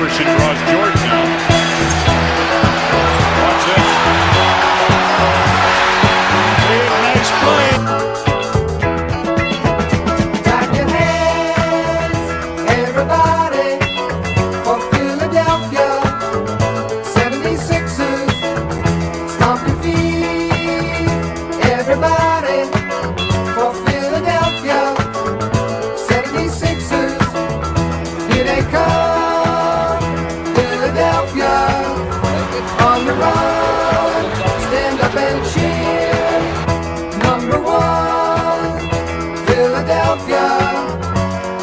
Iverson draws Jordan out. Watch this. Big, nice play. Clap your hands, everybody, for Philadelphia 76ers. Stomp your feet, everybody, for Philadelphia 76ers. Here they come, Philadelphia, on the run. Stand up and cheer. Number one, Philadelphia,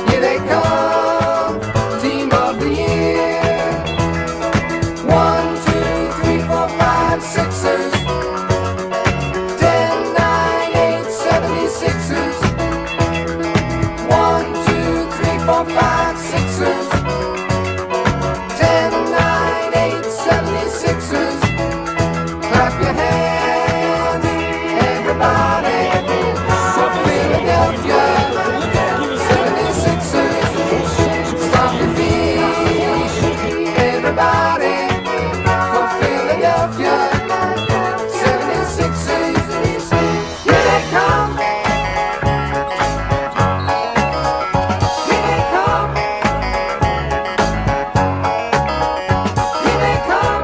here they come, team of the year. 1, 2, 3, 4, 5, Sixers. 10, 9, 8, 76ers. 1, 2, 3, 4, 5, Sixers. 10, 9, 8, 76ers. Clap your hands, everybody, for Philadelphia 76ers. Stomp your feet, everybody, for Philadelphia 76ers. Here they come. Here they come. Here they come.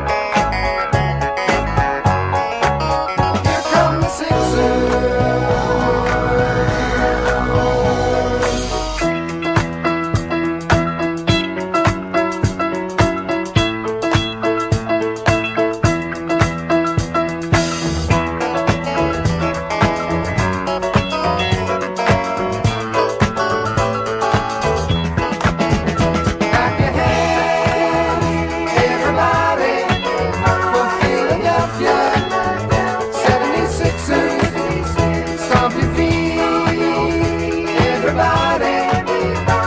Here come the Sixers. Clap your hands, everybody, for Philadelphia 76ers. Stomp your feet, everybody,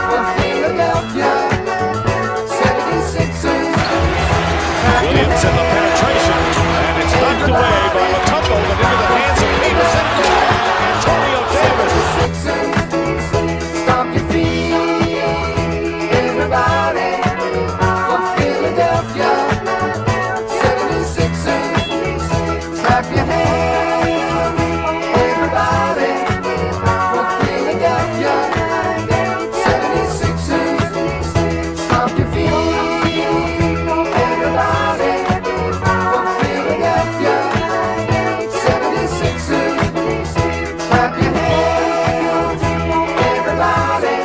for Philadelphia 76ers. Clap your Williams in the penetration, and it's knocked away by Mutombo, but into the hands of Peterson. Antonio Davis. Sixers. Stomp your feet, everybody, for Philadelphia 76ers. Clap your hands, everybody, for Philadelphia 76ers. Stomp your feet, everybody, for Philadelphia 76ers. Clap your hands, everybody,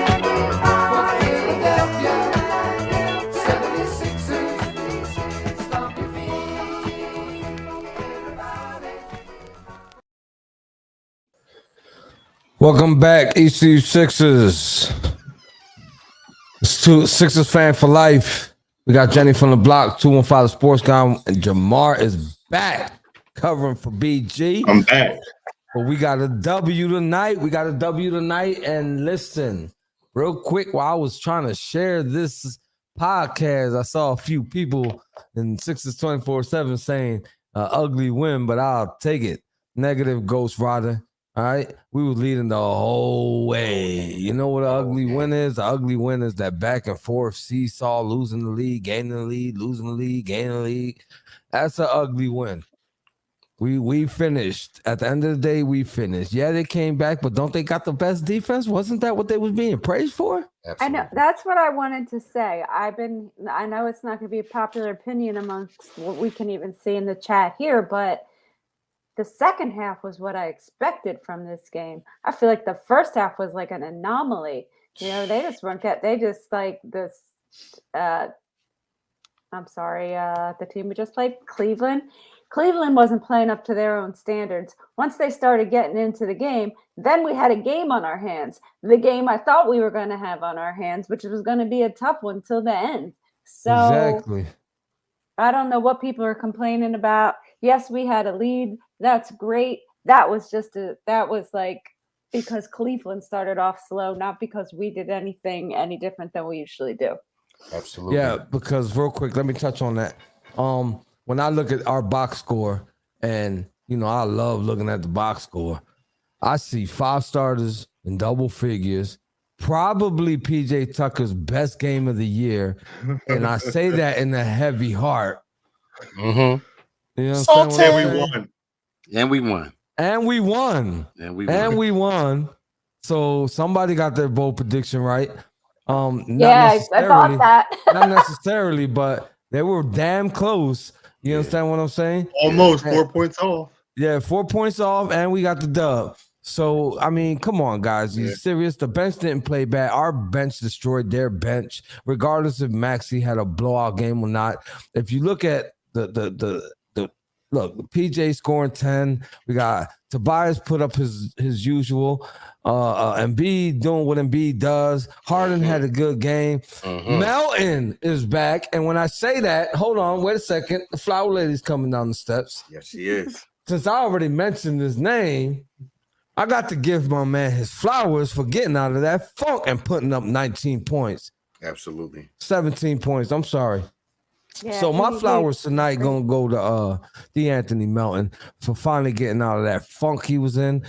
for Philadelphia 76ers. Stomp your feet, everybody. Welcome back, ECU Sixers. It's two Sixers fan for life. We got Jenny from the block, 215 Sports Guy, and Jamar is back covering for BG. I'm back. But we got a W tonight. And listen, real quick, while I was trying to share this podcast, I saw a few people in Sixers 24/7 saying ugly win, but I'll take it. Negative Ghost Rider. All right. We were leading the whole way. You know what an ugly win is? The ugly win is that back and forth seesaw, losing the lead, gaining the lead, losing the lead, gaining the lead. That's an ugly win. We finished. At the end of the day, we finished. Yeah, they came back, but don't they got the best defense? Wasn't that what they was being praised for? I know that's what I wanted to say. I know it's not going to be a popular opinion amongst what we can even see in the chat here, but the second half was what I expected from this game. I feel like the first half was like an anomaly. You know, they just weren't they just like this I'm sorry, the team we just played, Cleveland. Cleveland wasn't playing up to their own standards. Once they started getting into the game, then we had a game on our hands. The game I thought we were going to have on our hands, which was going to be a tough one till the end. So Exactly. I don't know what people are complaining about. Yes, we had a lead. That's great. That was like because Cleveland started off slow, not because we did anything any different than we usually do. Absolutely. Yeah, because real quick, let me touch on that. When I look at our box score, and you know, I love looking at the box score, I see 5 starters in double figures, probably PJ Tucker's best game of the year. And I say that in a heavy heart. Mm-hmm. You know what I'm saying? And we won. And we won. And we won. And we won. And we won. So somebody got their bold prediction right. Not Yeah, I necessarily- thought that. not necessarily, but they were damn close. You understand what I'm saying? Almost 4 points off. Yeah, 4 points off, and we got the dub. So, I mean, come on, guys. You serious? The bench didn't play bad. Our bench destroyed their bench, regardless if Maxey had a blowout game or not. If you look at the PJ scoring 10, we got Tobias put up his usual. Embiid doing what Embiid does. Harden had a good game. Melton is back. And when I say that, hold on, wait a second. The flower lady's coming down the steps. Yes, she is. Since I already mentioned his name, I got to give my man his flowers for getting out of that funk and putting up 19 points. Absolutely. 17 points. I'm sorry. Yeah, So my he- flowers tonight gonna go to DeAnthony Melton for finally getting out of that funk he was in.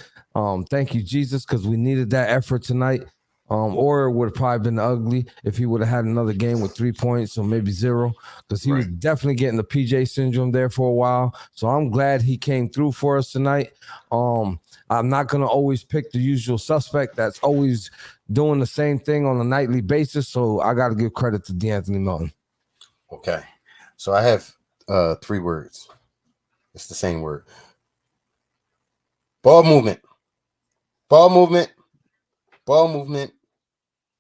Thank you, Jesus, because we needed that effort tonight. Or it would have probably been ugly if he would have had another game with 3 points or maybe 0, because he was definitely getting the PJ syndrome there for a while. So I'm glad he came through for us tonight. I'm not gonna always pick the usual suspect that's always doing the same thing on a nightly basis. So I got to give credit to DeAnthony Melton. Okay. So I have 3 words. It's the same word. Ball movement. Ball movement. Ball movement.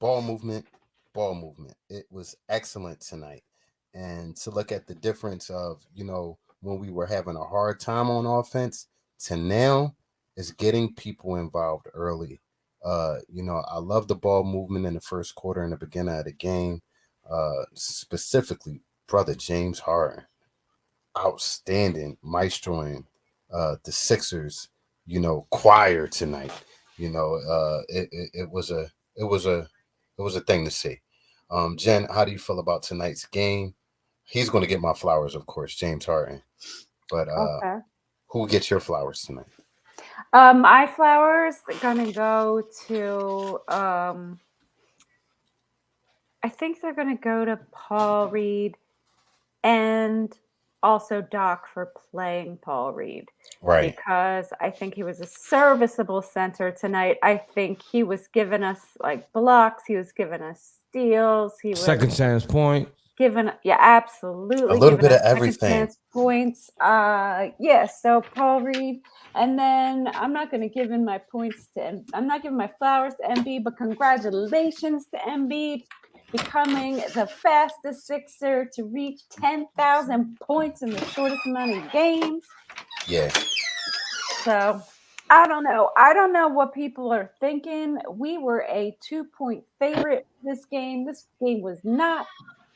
Ball movement. Ball movement. It was excellent tonight. And to look at the difference of, when we were having a hard time on offense to now is getting people involved early. I love the ball movement in the first quarter and the beginning of the game. Specifically, brother James Harden, outstanding maestroing the Sixers, choir tonight. It was a thing to see. Jen, how do you feel about tonight's game? He's going to get my flowers, of course, James Harden. But Okay. who gets your flowers tonight? My flowers are gonna go to I think they're gonna go to Paul Reed and also Doc for playing Paul Reed. Right. Because I think he was a serviceable center tonight. I think he was giving us like blocks, he was giving us steals, he was Second chance point. given, yeah, absolutely. A little giving bit of us second everything. chance points. So Paul Reed, and then I'm not going to give in my points to. I'm not giving my flowers to Embiid, but congratulations to Embiid becoming the fastest Sixer to reach 10,000 points in the shortest amount of games. Yeah. So I don't know. I don't know what people are thinking. We were a 2-point favorite this game. This game was not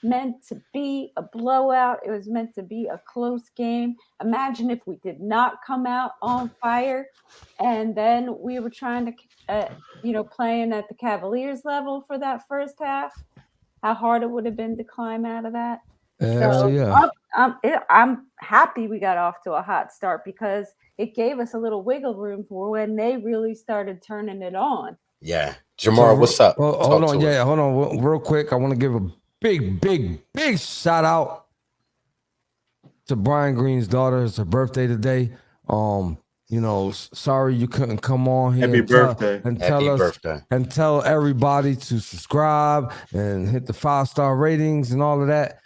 meant to be a blowout. It was meant to be a close game. Imagine if we did not come out on fire and then we were trying to, playing at the Cavaliers level for that first half. How hard it would have been to climb out of that. Hell yeah. I'm happy we got off to a hot start because it gave us a little wiggle room for when they really started turning it on. Yeah. Jamar, what's up? Hold Talk on. to Yeah, us. hold on. Real quick. I want to give a big shout out to Brian Green's daughter. It's her birthday today. Sorry you couldn't come on here Happy birthday. Happy birthday. and tell everybody to subscribe and hit the 5-star ratings and all of that.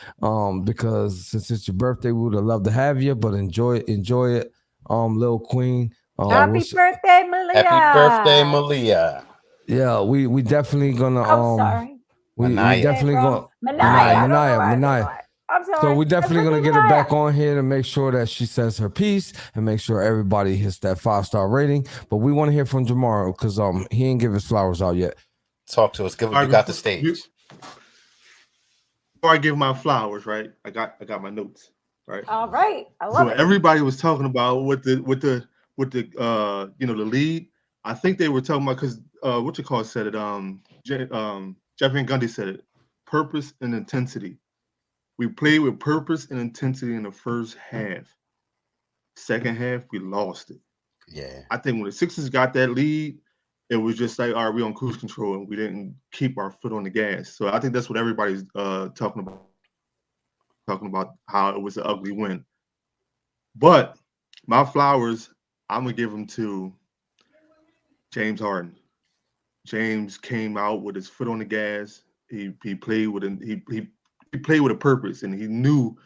Because since it's your birthday, we would have loved to have you, but enjoy it. Lil Queen. Happy birthday, Malia. Happy birthday, Malia. Yeah, we definitely gonna I'm sorry. we Manaya. definitely gonna Manaya. I'm sorry. so we definitely gonna get her Manaya. back on here to make sure that she says her piece and make sure everybody hits that 5-star rating. But we want to hear from Jamar because he ain't give his flowers out yet. Talk to us. You got the stage. Before I give my flowers, right? I got my notes, right? All right. I So love it. everybody was talking about with the the lead. I think they were talking about because said it. Jeff Van Gundy said it. Purpose and intensity. We played with purpose and intensity in the first half. Second half, we lost it. Yeah. I think when the Sixers got that lead, it was just like, all right, we on cruise control and we didn't keep our foot on the gas. So I think that's what everybody's talking about how it was an ugly win. But my flowers, I'm gonna give them to James Harden. James came out with his foot on the gas. He played with he played with a purpose, and he knew,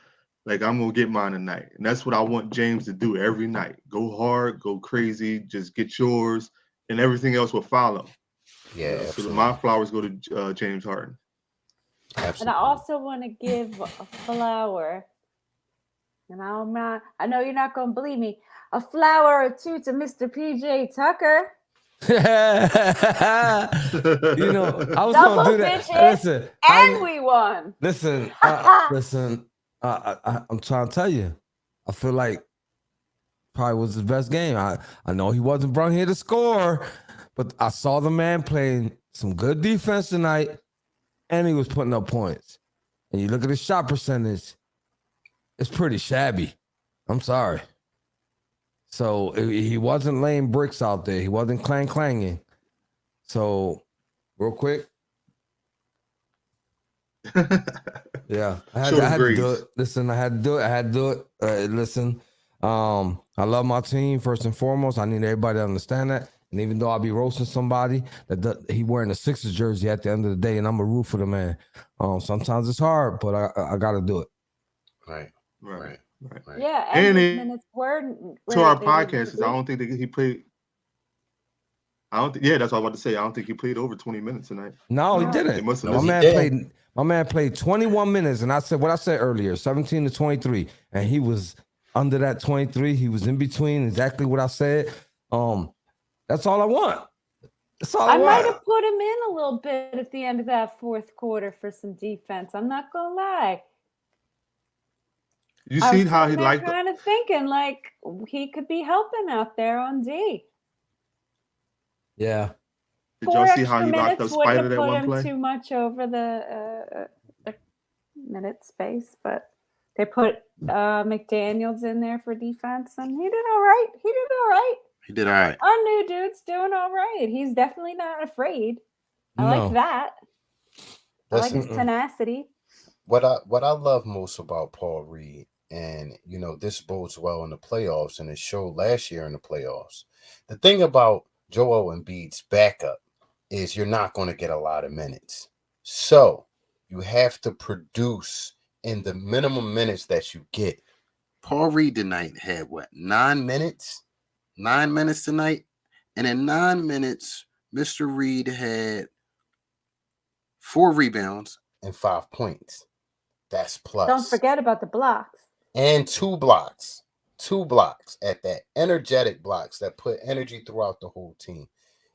like, I'm gonna get mine tonight. And that's what I want James to do every night. Go hard, go crazy, just get yours, and everything else will follow. Yeah, So absolutely. my flowers go to James Harden. And Absolutely. I also want to give a flower, and I know you're not going to believe me, a flower or two to Mr. PJ Tucker. You know, I was Double gonna do that. digits, Listen, And we won. listen, I'm trying to tell you. I feel like probably was his best game. I know he wasn't brought here to score, but I saw the man playing some good defense tonight, and he was putting up points. And you look at his shot percentage, it's pretty shabby. I'm sorry. So he wasn't laying bricks out there. He wasn't clanging. So real quick. Yeah, I had to do it. Listen, I had to do it. Listen, I love my team first and foremost. I need everybody to understand that. And even though I'll be roasting somebody he wearing a Sixers jersey at the end of the day, and I'm a root for the man. Sometimes it's hard, but I got to do it. Right. Yeah, And and his it- minutes were To our they didn't podcast, I sleep. don't think that he played. I don't think. Yeah, that's what I was about to say. I don't think he played over 20 minutes tonight. No, he No. didn't. He must have My missed man it. played. My man played 21 minutes, and I said what I said earlier: 17 to 23, and he was under that 23. He was in between, exactly what I said. That's all I want. That's all I I might want. have put him in a little bit at the end of that fourth quarter for some defense. I'm not gonna lie. You I was see how he sitting there liked. kind of thinking like he could be helping out there on D. Yeah. Did y'all see how extra he locked up minutes wouldn't Spider have that put one him play? too much over the minute space, but they put McDaniels in there for defense, and he did all right. He He did all right. Our new dude's doing all right. He's definitely not afraid. I No. like that. I like his Listen, tenacity. what I love most about Paul Reed, and this bodes well in the playoffs, and it showed last year in the playoffs. The thing about Joel Embiid's backup is you're not going to get a lot of minutes, so you have to produce in the minimum minutes that you get. Paul Reed tonight had 9 minutes? 9 minutes tonight, and in 9 minutes, Mr. Reed had 4 rebounds and 5 points. That's plus. Don't forget about the blocks. And 2 blocks. 2 blocks at that. Energetic blocks that put energy throughout the whole team.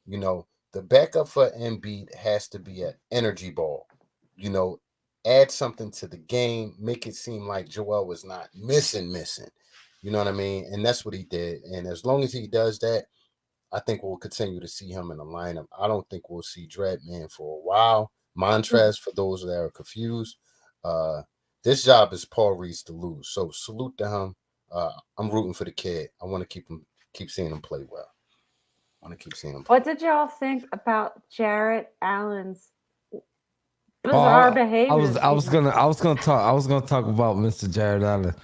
The backup for Embiid has to be an energy ball. Add something to the game, make it seem like Joel was not missing. You know what I mean? And that's what he did. And as long as he does that, I think we'll continue to see him in the lineup. I don't think we'll see Dreadman for a while. Montrez, for those that are confused. This job is Paul Reed's to lose. So salute to him. I'm rooting for the kid. I want to keep seeing him play well. What did y'all think about Jarrett Allen's bizarre behavior? I was gonna talk about Mr. Jared Allen.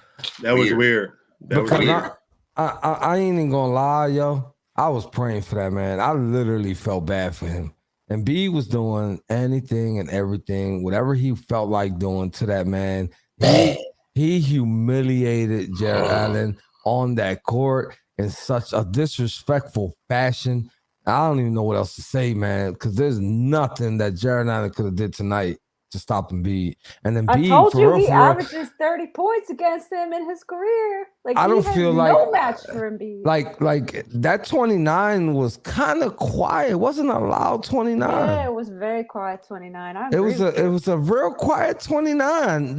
That was weird. That was Because weird. I ain't even gonna lie, yo. I was praying for that man. I literally felt bad for him. And B was doing anything and everything, whatever he felt like doing to that man. He humiliated Jared Allen on that court in such a disrespectful fashion. I don't even know what else to say, man, because there's nothing that Jared Allen could have did tonight to stop Embiid. And then I Embiid, told for you real, he for real, averages 30 points against him in his career. Like, I he don't has feel no like- match for Embiid. like that 29 was kind of quiet. It wasn't a loud 29. Yeah, it was very quiet 29. I It agree was with you. a real quiet 29.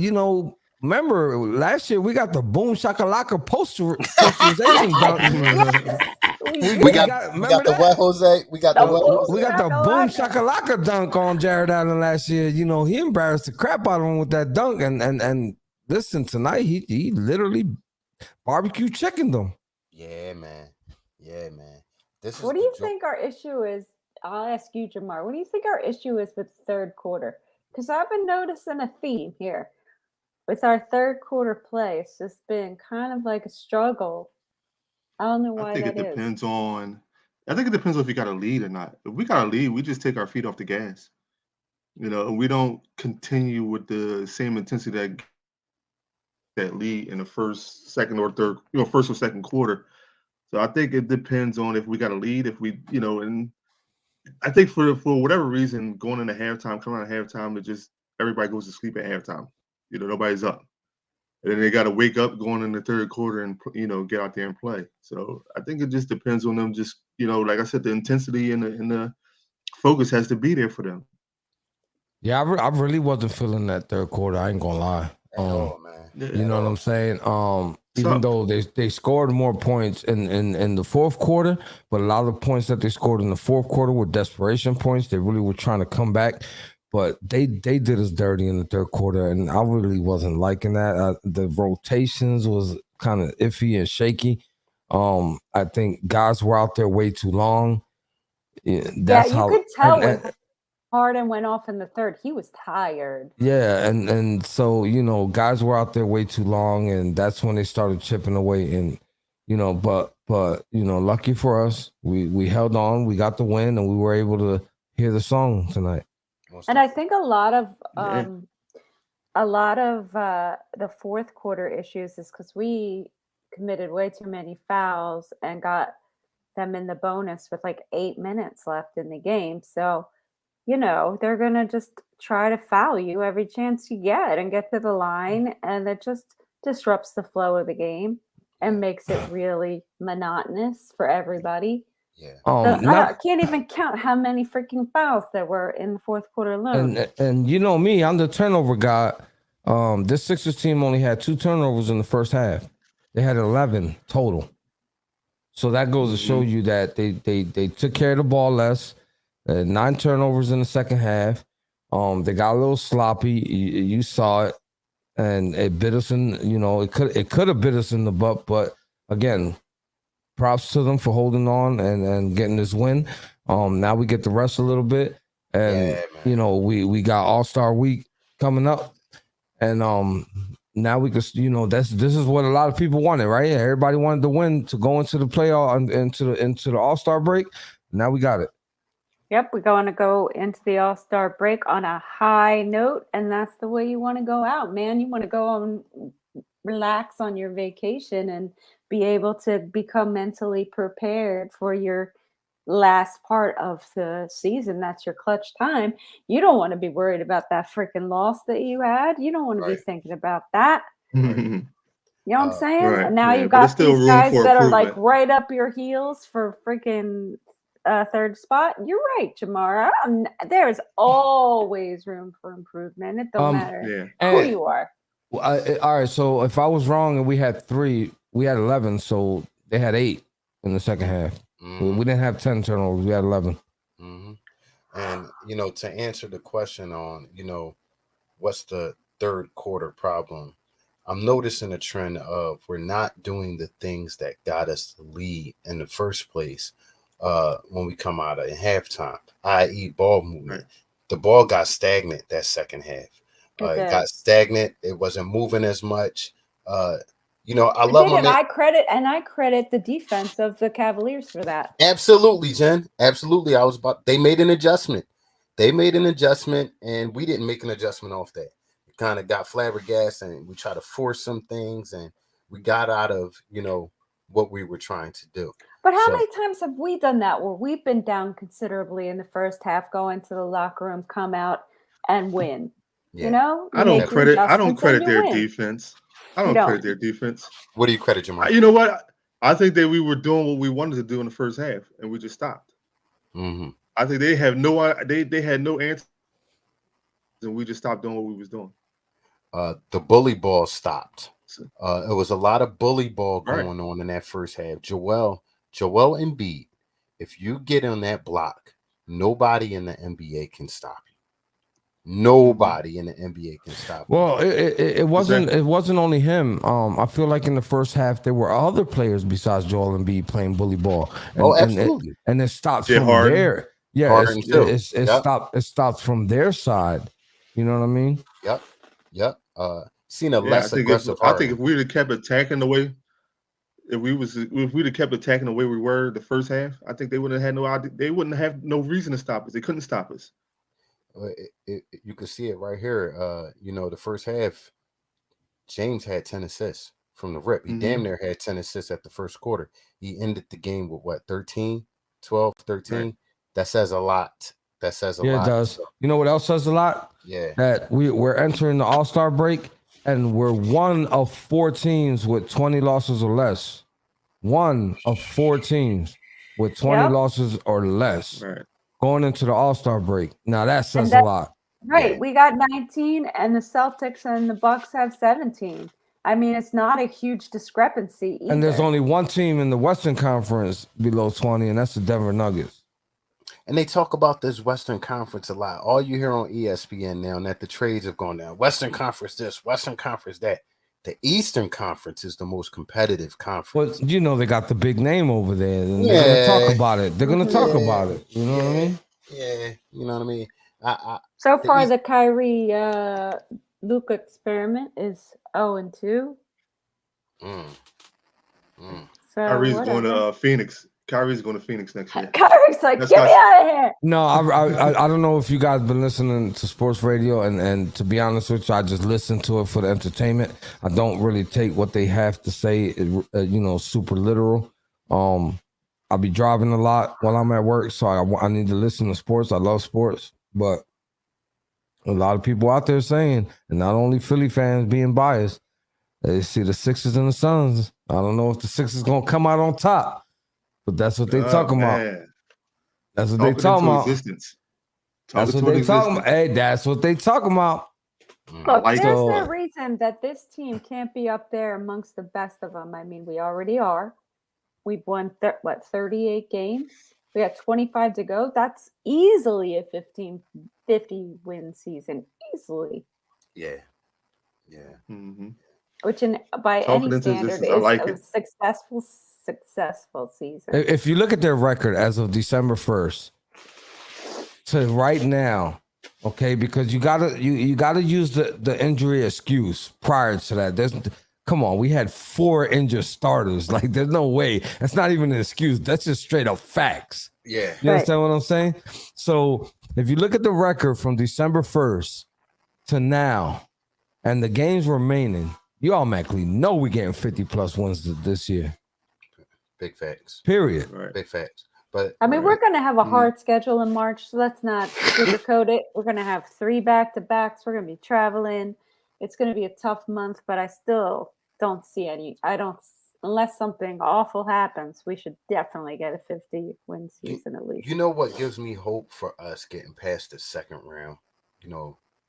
Remember last year we got the Boom Shakalaka posterization dunk. We got remember the that? wet Jose. We got the wet Jose. We got the Boom Shakalaka. Shakalaka dunk on Jared Allen last year. He embarrassed the crap out of him with that dunk. And listen, tonight he literally barbecue chickened them. Yeah, man. This is What do you think our issue is I'll ask you, Jamar. What do you think our issue is with third quarter? Because I've been noticing a theme here with our third quarter play. It's just been kind of like a struggle. I don't know I why think it that is. depends on. I think it depends on if we got a lead or not. If we got a lead, we just take our feet off the gas. And we don't continue with the same intensity that lead in the first, second, or third, first or second quarter. So I think it depends on if we got a lead, if we, and I think for whatever reason, going into halftime, coming out of halftime, it just everybody goes to sleep at halftime. Nobody's up. And then they got to wake up going in the third quarter and, get out there and play. So I think it just depends on them. Just, like I said, the intensity and the focus has to be there for them. Yeah, I really wasn't feeling that third quarter. I ain't gonna lie. Oh man. You know what I'm saying? Even though they scored more points in the fourth quarter, but a lot of the points that they scored in the fourth quarter were desperation points. They really were trying to come back, but they did us dirty in the third quarter, and I really wasn't liking that. The rotations was kind of iffy and shaky. I think guys were out there way too long. That's you could tell when Harden went off in the third. He was tired. Yeah, and so guys were out there way too long, and that's when they started chipping away. And but lucky for us, we held on, we got the win, and we were able to hear the song tonight. And I think a lot of the fourth quarter issues is because we committed way too many fouls and got them in the bonus with like 8 minutes left in the game. So they're going to just try to foul you every chance you get and get to the line. And it just disrupts the flow of the game and makes it really monotonous for everybody. Yeah. I can't even count how many freaking fouls there were in the fourth quarter alone. And me, I'm the turnover guy. This Sixers team only had 2 turnovers in the first half. They had 11 total. So that goes to show you that they took care of the ball less. 9 turnovers in the second half. They got a little sloppy. You saw it, and it bit us in. It could have bit us in the butt, but again, props to them for holding on and getting this win. Now we get to rest a little bit, and we got All-Star Week coming up, and now we can. This is what a lot of people wanted, right? Everybody wanted to win to go into the playoff and into the All-Star break. Now we got it. Yep, we're going to go into the All-Star break on a high note, and that's the way you want to go out, man. You want to go and relax on your vacation and be able to become mentally prepared for your last part of the season. That's your clutch time. You don't want to be worried about that freaking loss that you had. You don't want to be thinking about that. You know what I'm saying? Right, and now yeah, you but there's got still these room guys for that are like improvement. right up your heels for freaking third spot. You're right, Jamara. There's always room for improvement. It don't matter who you are. All right, so if I was wrong and we had 3, we had 11, so they had 8 in the second half. We didn't have 10 turnovers, we had 11. And to answer the question on what's the third quarter problem, I'm noticing a trend of we're not doing the things that got us the lead in the first place when we come out of halftime, i.e. ball movement. Right. The ball got stagnant that second half. It got stagnant. It wasn't moving as much. I love my man. I credit the defense of the Cavaliers for that. Absolutely, Jen. Absolutely. They made an adjustment. And we didn't make an adjustment off that. We kind of got flabbergasted and we tried to force some things and we got out of, what we were trying to do. But how many times have we done that where we've been down considerably in the first half, go into the locker room, come out and win? Yeah. I don't credit their defense. I don't credit their defense. What do you credit, Jamar? You know what? I think that we were doing what we wanted to do in the first half, and we just stopped. I think they have they had no answers, and we just stopped doing what we was doing. The bully ball stopped. It was a lot of bully ball going on in that first half. Joel Embiid, if you get on that block, nobody in the NBA can stop you. Nobody in the NBA can stop you. Well, it wasn't only him. I feel like in the first half there were other players besides Joel Embiid playing bully ball. Absolutely. And it stopped Jay from Harden. there. Yeah, Harden too. it Yep. stopped from their side. You know what I mean? Yep. Seen a Yeah, less aggressive I think Harden. if we'd have kept attacking the way, if we'd have kept attacking the way we were the first half, I think they wouldn't have had no idea. They wouldn't have no reason to stop us. They couldn't stop us. You can see it right here. The first half, James had 10 assists from the rip. He damn near had 10 assists at the first quarter. He ended the game with what, 13, 12, 13? Right. That says a lot. That says a Yeah, lot. it does. So, You know what else says a lot? yeah. That we're entering the All-Star break and we're one of 4 teams with 20 losses or less. One of 4 teams with 20 Yep. losses or less Right. going into the All-Star break. Now that says a that- lot. Right. Yeah. We got 19 and the Celtics and the Bucks have 17. I mean, it's not a huge discrepancy either. And there's only one team in the Western Conference below 20, and that's the Denver Nuggets. And they talk about this Western Conference a lot. All you hear on ESPN now, and that the trades have gone down. Western Conference this, Western Conference that. The Eastern Conference is the most competitive conference. But you know they got the big name over there, and they're gonna Yeah. talk about it. They're gonna talk Yeah. about it. You know what I mean? Yeah, you know what I mean? So the far, East- the Kyrie Luka experiment is 0-2. Mm, mm. So Kyrie's going whatever. to Phoenix. Kyrie's going to Phoenix next year. Kyrie's like, That's get me got- out of here. No, I don't know if you guys been listening to sports radio, and to be honest with you, I just listen to it for the entertainment. I don't really take what they have to say, super literal. I'll be driving a lot while I'm at work, so I need to listen to sports. I love sports, but a lot of people out there saying, and not only Philly fans being biased, they see the Sixers and the Suns. I don't know if the Sixers gonna come out on top, but that's what they talking about. Man. That's what they Talking talking into about. existence. That's Talking what to they talking existence. about. Hey, that's what they talking about. Look, like there's it. no reason that this team can't be up there amongst the best of them. I mean, we already are. We've won 38 games. We got 25 to go. That's easily a 50 win season, easily. Yeah. Mhm. Which, by Talking any into standard, existence, is I like a it. successful season. If you look at their record as of December 1st to right now, okay, because you gotta use the injury excuse prior to that. Come on, we had 4 injured starters. Like, there's no way. That's not even an excuse. That's just straight up facts. Yeah. You Right. understand what I'm saying? So if you look at the record from December 1st to now and the games remaining, you automatically know we're getting 50 plus wins this year. Big facts. Period. Right. Big facts. But I mean, we're going to have a Mhm. hard schedule in March, so let's not sugarcoat it. We're going to have 3 back-to-backs. We're going to be traveling. It's going to be a tough month, but I still don't see unless something awful happens, we should definitely get a 50-win season at least. you know what gives me hope for us getting past the second round?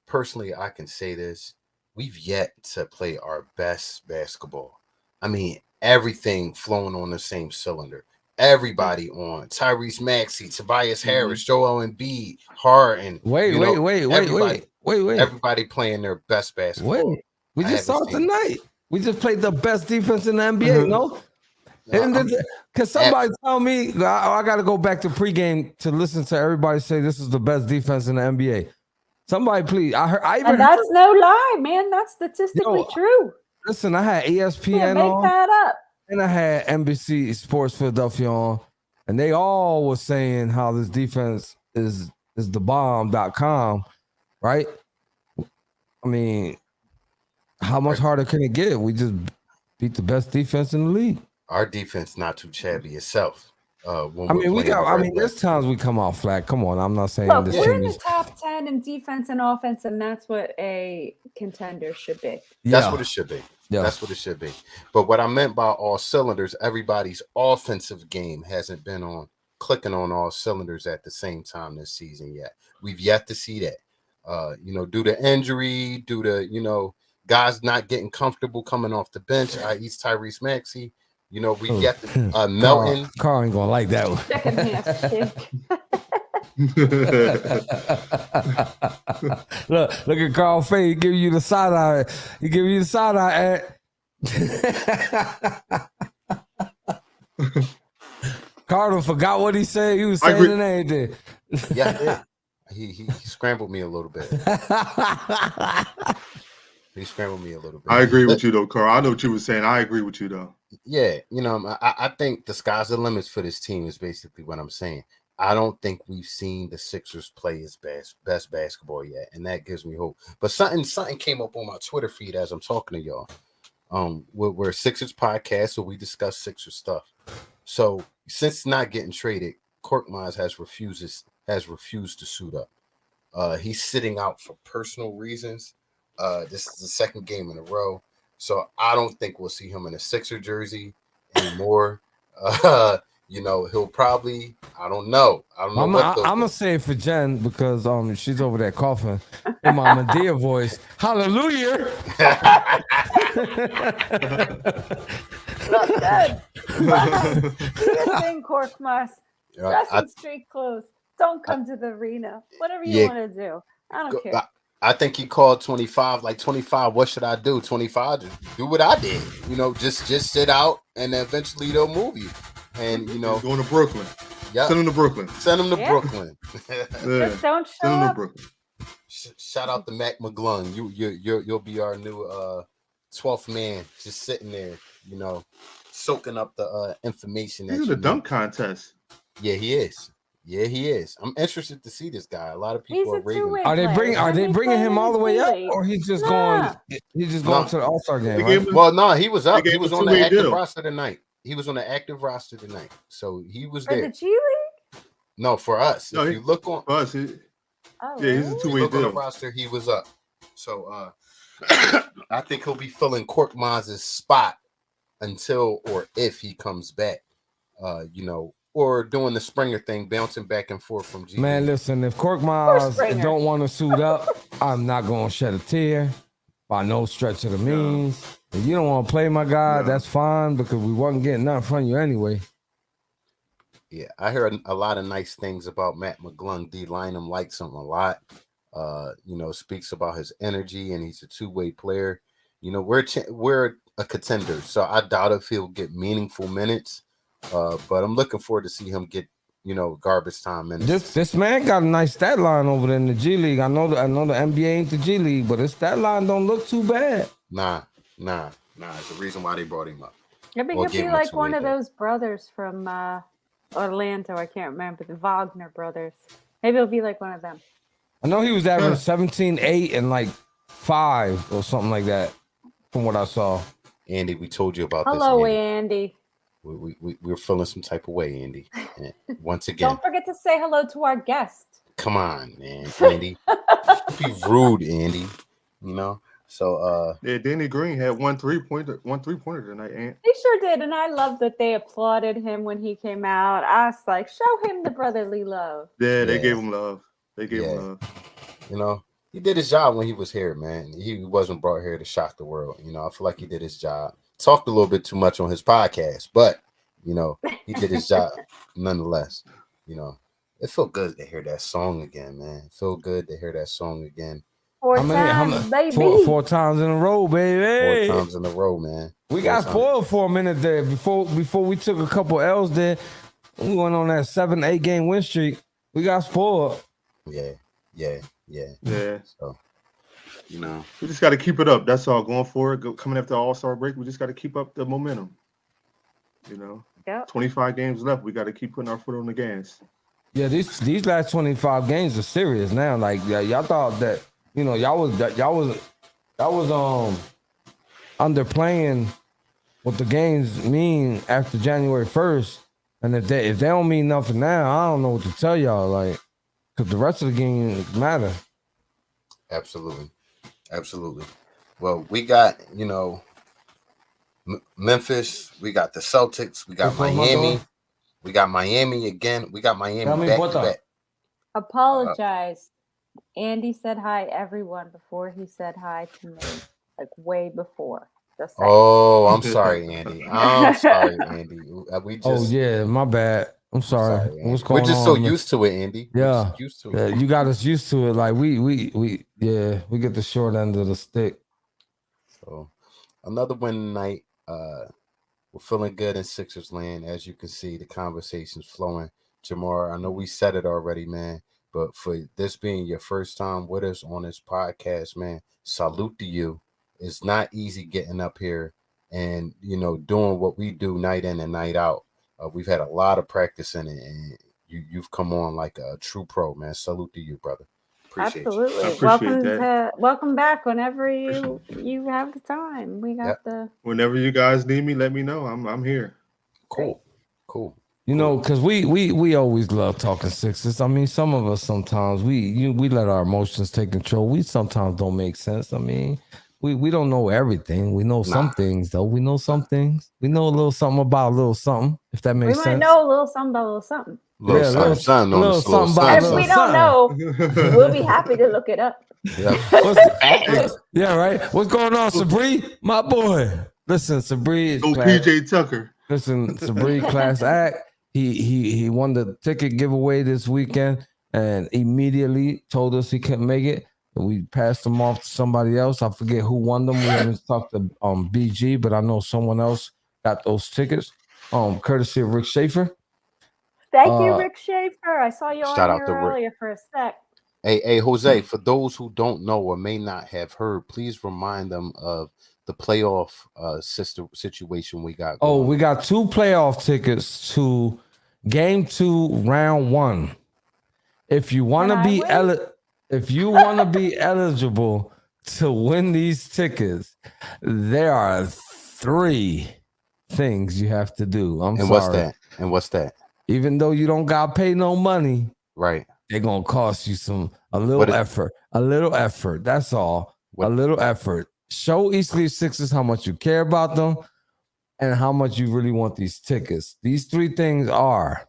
Personally, I can say this. We've yet to play our best basketball. I mean, everything flowing on the same cylinder. Everybody on Tyrese Maxey, Tobias Harris, Joel Embiid, Harden. Wait. Everybody playing their best basketball. Wait. We I just saw haven't it seen it. tonight. We just played the best defense in the NBA, no? Because somebody tell me, I got to go back to pregame to listen to everybody say this is the best defense in the NBA. Somebody, please. And that's no lie, man. That's statistically true. Listen, I had Can't ESPN make on, that up. and I had NBC Sports Philadelphia on, and they all were saying how this defense is the bomb.com, right? I mean, how much harder can it get? We just beat the best defense in the league. Our defense not too shabby itself. There's times we come out flat. Come on, I'm not saying Look, this we're team in the is. top 10 in defense and offense, and that's what a contender should be. That's Yeah. what it should be. Yeah. That's what it should be. But what I meant by all cylinders, everybody's offensive game hasn't been clicking on all cylinders at the same time this season yet. We've yet to see that. Due to injury, due to, guys not getting comfortable coming off the bench, i.e. Tyrese Maxey. We've yet to Melton. Carl ain't gonna like that one. Second half, kid. Look at Carl Fay. He give you the side eye. He give you the side eye. Carl forgot what he said. He was saying and everything. Yeah, I did. He scrambled me a little bit. He scrambled me a little bit. I agree with you though, Carl. I know what you were saying. I agree with you though. Yeah, I think the sky's the limits for this team is basically what I'm saying. I don't think we've seen the Sixers play his best basketball yet, and that gives me hope. But something came up on my Twitter feed as I'm talking to y'all. We're a Sixers podcast, so we discuss Sixers stuff. So since not getting traded, Korkmaz has refused to suit up. He's sitting out for personal reasons. This is the second game in a row, so I don't think we'll see him in a Sixer jersey anymore. He'll probably. I don't know. I'm gonna say it for Jen because she's over there coughing in my Medea voice. Hallelujah. Look good. Do your thing, Korkmaz. Dress in street clothes. Don't come to the arena. Whatever you want to do. I don't care. I think he called 25, like 25, what should I do? 25, do what I did. Just sit out and eventually they'll move you. And going to Brooklyn. Yeah. Send him to Brooklyn. Brooklyn. Just don't show Send him up. to Brooklyn. Shout out to Mac McGlung. You'll be our new 12th man, just sitting there, soaking up the information. He's in the dunk contest. Yeah, he is. I'm interested to see this guy. A lot of people are raving. Are they bringing him all the way up, or he's just going? He's just going to the All-Star game. Right? Well, no, he was up. He was on the active roster tonight. He was on the active roster tonight, so he was there. For the G League? No, for us. No, if you look on, for us, he's a two-way look on the deal. roster, he was up. So I think he'll be filling Korkmaz's spot until or if he comes back. Or doing the Springer thing, bouncing back and forth from G. Man, listen, if Korkmaz don't want to suit up, I'm not going to shed a tear by no stretch of the means. If you don't want to play my guy, that's fine because we wasn't getting nothing from you anyway. Yeah, I heard a lot of nice things about Matt McGlung. D. Lynam likes him a lot. Speaks about his energy and he's a two-way player. We're a contender, so I doubt if he'll get meaningful minutes. But I'm looking forward to see him get, garbage time minutes. This man got a nice stat line over there in the G League. I know the NBA ain't the G League, but his stat line don't look too bad. Nah. It's the reason why they brought him up. Maybe he'll be like one of those brothers from Orlando. I can't remember, the Wagner brothers. Maybe he'll be like one of them. I know he was averaging 17, 8, and like 5 or something like that from what I saw. Andy, we told you about Hello, this. Andy. We're feeling some type of way, Andy. And once again, don't forget to say hello to our guest. Come on, man, Andy. Be rude, Andy. So Danny Green had one three-pointer tonight, Ant. He sure did, and I love that they applauded him when he came out. I was like, show him the brotherly love. Yeah, they gave him love. They gave him love. He did his job when he was here, man. He wasn't brought here to shock the world. I feel like he did his job. Talked a little bit too much on his podcast, but he did his job nonetheless. It felt good to hear that song again, man. It felt good to hear that song again. Four times, baby. Four times in a row, baby. 4 times in a row, man. We got spoiled for a minute there before we took a couple L's there. We went on that 7-8 game win streak. We got spoiled. Yeah. So, we just got to keep it up. That's all. Going forward, coming after the All-Star break, we just got to keep up the momentum. 25 games left. We got to keep putting our foot on the gas. Yeah, these last 25 games are serious now. Like y'all thought that y'all was underplaying what the games mean after January 1st, and if they don't mean nothing now, I don't know what to tell y'all. Like, because the rest of the games matter. Absolutely. Well, we got Memphis, we got the Celtics, we got Miami, we got Miami again, we got Miami back to back. Apologize. Andy said hi, everyone, before he said hi to me, like way before. Oh, I'm sorry, Andy. Oh yeah, my bad. I'm sorry. What's going on? We're just so used to it, Andy. Yeah, used to it. You got us used to it. Like we get the short end of the stick. So another win tonight. We're feeling good in Sixers land. As you can see, the conversation's flowing. Jamar, I know we said it already, man, but for this being your first time with us on this podcast, man, salute to you. It's not easy getting up here and, doing what we do night in and night out. We've had a lot of practice in it, and you've come on like a true pro, man. Salute to you, brother. Appreciate you. Absolutely. appreciate Welcome back whenever you have the time. We got Yep. the Whenever you guys need me, let me know. I'm here. Cool. Because we always love talking Sixers. I mean, some of us sometimes we let our emotions take control. We sometimes don't make sense. I mean, we don't know everything. We know some things, though. We know some things. We know a little something about a little something, if that makes we sense. might know a little something about a little something. Little something on little this little something about If a we little don't know, we'll be happy to look it up. Yeah, right. What's going on, Sabri? My boy. Listen, Sabri is Go class. PJ Tucker. Listen, Sabri class act. He won the ticket giveaway this weekend and immediately told us he couldn't make it. We passed them off to somebody else. I forget who won them. We haven't talked to BG, but I know someone else got those tickets. Courtesy of Rick Schaefer. Thank you, Rick Schaefer. I saw you shout on out here to Rick. earlier for a sec. Hey, Jose, for those who don't know or may not have heard, please remind them of the playoff situation we got. Oh, going. we got 2 playoff tickets to Game 2, Round 1. If you want to Can I win? be eligible to win these tickets, there are 3 things you have to do. What's that? Even though you don't got to pay no money, Right. they're gonna cost you a little effort. That's all. A little effort. Show East Leaf Sixers how much you care about them and how much you really want these tickets. These 3 things are: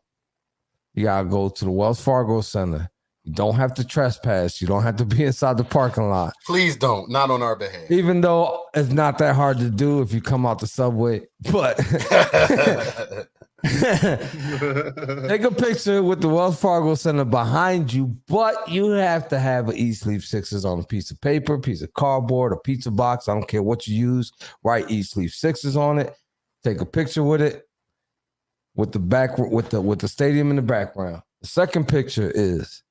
you gotta go to the Wells Fargo Center. You don't have to trespass. You don't have to be inside the parking lot. Please don't. Not on our behalf. Even though it's not that hard to do if you come out the subway. But take a picture with the Wells Fargo Center behind you, but you have to have an East Leaf Sixers on a piece of paper, piece of cardboard, a pizza box. I don't care what you use. Write East Leaf Sixers on it. Take a picture with it, with the stadium in the background. The second picture is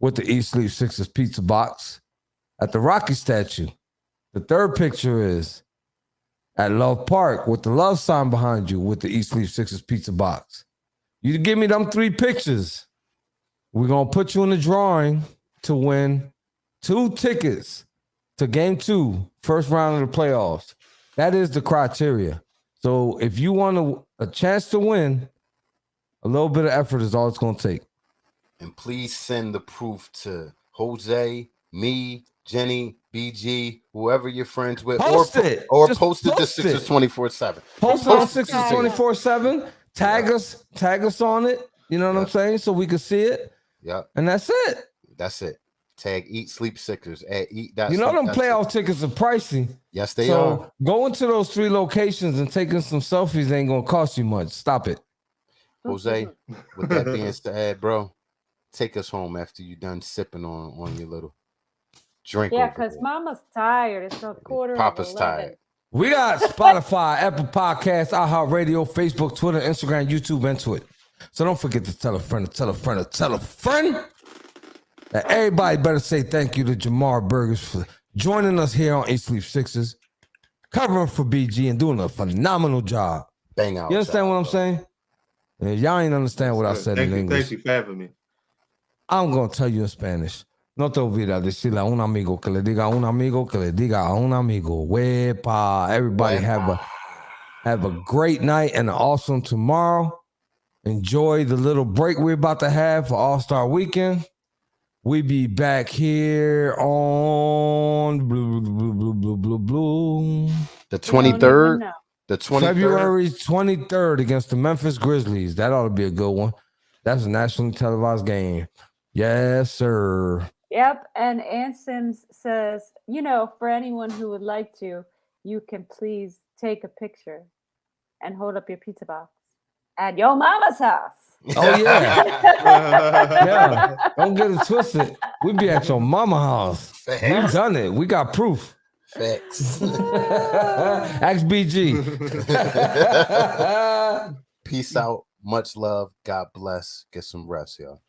with the East Leaf Sixers pizza box at the Rocky statue. The third picture is at Love Park with the love sign behind you with the East Leaf Sixers pizza box. You give me them 3 pictures. We're going to put you in the drawing to win 2 tickets to Game 2, first round of the playoffs. That is the criteria. So if you want a chance to win, a little bit of effort is all it's going to take. And please send the proof to Jose, me, Jenny, BG, whoever you're friends with, Post or it. or Just post it to post Sixers it. 24/7. Post it on Sixers 24/7. Tag us on it. You know what I'm saying? So we can see it. Yep. And that's it. That's it. Tag Eat Sleep Sixers at Eat. You know them playoff tickets are pricey. Yes, they So are. going to those 3 locations and taking some selfies ain't gonna cost you much. Stop it. Jose, with that being said, bro, take us home after you done sipping on your little drink. Yeah, over because there. Mama's tired. It's a quarter Papa's of 11. tired. We got Spotify, Apple Podcasts, iHeartRadio, Facebook, Twitter, Instagram, YouTube, and Twitch. So don't forget to tell a friend, to tell a friend, to tell a friend. And everybody better say thank you to Jamar Burgers for joining us here on East Leaf Sixers, covering for BG and doing a phenomenal job. Bang out. You understand what I'm saying? If y'all ain't understand what I said in English, Thank you for having me. I'm going to tell you in Spanish. No te olvides decirle a un amigo que le diga a un amigo que le diga a un amigo. Wepa. Everybody have a great night and an awesome tomorrow. Enjoy the little break we're about to have for All-Star Weekend. We be back here on The 23rd. No. The 23rd. February 23rd against the Memphis Grizzlies. That ought to be a good one. That's a nationally televised game. Yes, sir. Yep. And Ansims says, for anyone who would like to, you can please take a picture and hold up your pizza box at your mama's house. Oh, yeah. Yeah. Don't get it twisted. We be at your mama house. We've done it. We got proof. Facts. Ask BG. Peace out. Much love. God bless. Get some rest, y'all.